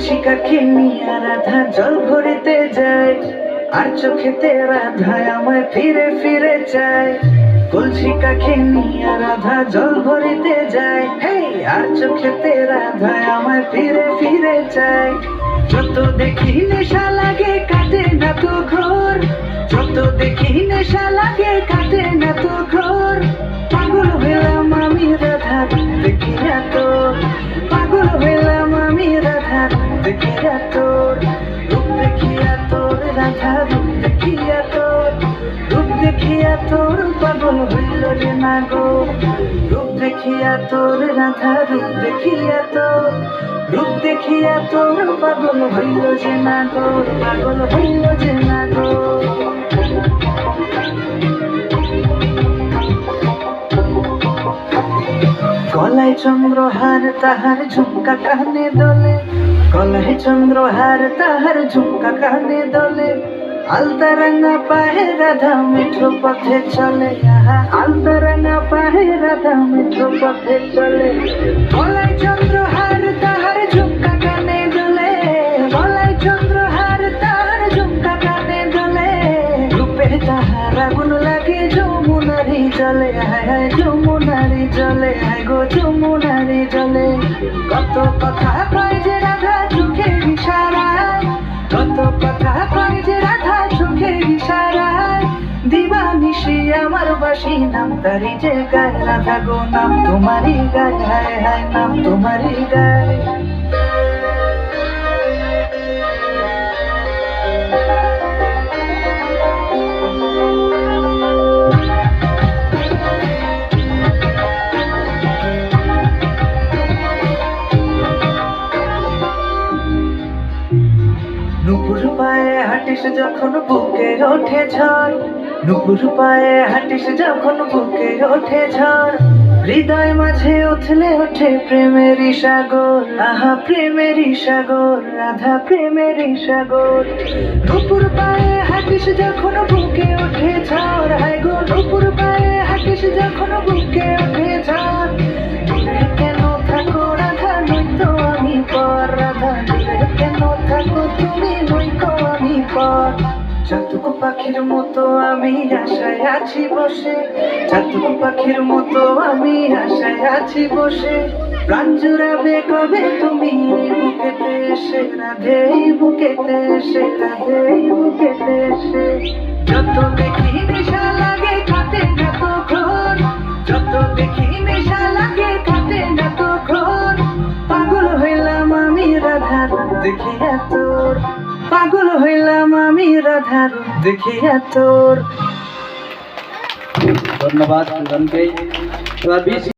কলসি কাকে নিয়ে রাধা জল ভরিতে যায়, আর চোখেতে রাধায় আমায় ফিরে ফিরে চায়। কলসি কাকে নিয়ে রাধা জল ভরিতে যায়, আর চোখেতে রাধায় আমায় ফিরে ফিরে চায়। যত দেখি নেশা লাগে কাটে না তো ঘোর, যত দেখি নেশা লাগে কাটে না তো ঘোর। পাগল হইলাম আমি রাধা দেখিয়া তোর, পাগল হইলাম আমি রাধা দেখিয়া তোর। রূপ দেখিয়া তোর রাধা, রূপ দেখিয়া তোর, রূপ দেখিয়া তোর পাগল হইল রে না গো। রূপ দেখিয়া তোর রাধা, রূপ দেখিয়া তোর, রূপ দেখিয়া তোর পাগল হইল যে না গো, পাগল হইল যে না গো। গলায় চন্দ্রহার তাহার ঝুমকা কানে দোলে, গলায় চন্দ্রহার তাহার ঝুমকা কানে দোলে। আলতা রাঙা পায়ে রাধা মিঠো পথে চলে, আলতা রাঙা পায়ে রাধা মিঠো পথে চলে। গলায় চন্দ্রহার তাহার ঝুমকা কানে দোলে, গলায় চন্দ্রহার তাহার ঝুমকা কানে দোলে। রূপে তাহার আগুন লাগে যমুনারি জলে, হায় হায় যমুনারি জলে, হায় গো যমুনারি জলে। কত কথা কয় যে রাধা চোখের ইশারায়, কত কথা কয় যে রাধা চোখের ইশারায়। দিবানিশি আমার বাসি নাম তারি যে গায়, রাধা গো নাম তোমারই গায়, হায় হায় নাম তোমারই গায়। নুপুর পায়ে হাঁটিস যখন বুকে ওঠে ঝড়, নুপুর পায়ে হাঁটিস যখন বুকে ওঠে ঝড়। হৃদয় মাঝে উথলে ওঠে প্রেমেরই সাগর, আহা প্রেমেরই সাগর, রাধা প্রেমেরই সাগর। নুপুর পায়ে হাঁটিস যখন বুকে ওঠে ঝড়, হায় গো নুপুর পায়ে হাঁটিস যখন বুকে ওঠে ঝড়। দূরে কেন থাকো রাধা নয়তো আমি পর, রাধা দূরে কেন থাকো তুমি নয়তো আমি পর। চাতক পাখির মতো আমি আশায় আছি বসে, চাতক পাখির মতো আমি আশায় আছি বসে। প্রাণ জুড়াবে কবে তুমি বুকেতে এসে, রাধে বুকেতে এসে, রাধে বুকেতে এসে। যত দেখি নেশা লাগে কাটে না তো ঘোর, যত দেখি নেশা লাগে কাটে না তো ঘোর। পাগল হইলাম আমি রাধার দেখিয়া তোর, পাগল হইলাম আমি রাধার দেখিয়া তোর। ধন্যবাদ।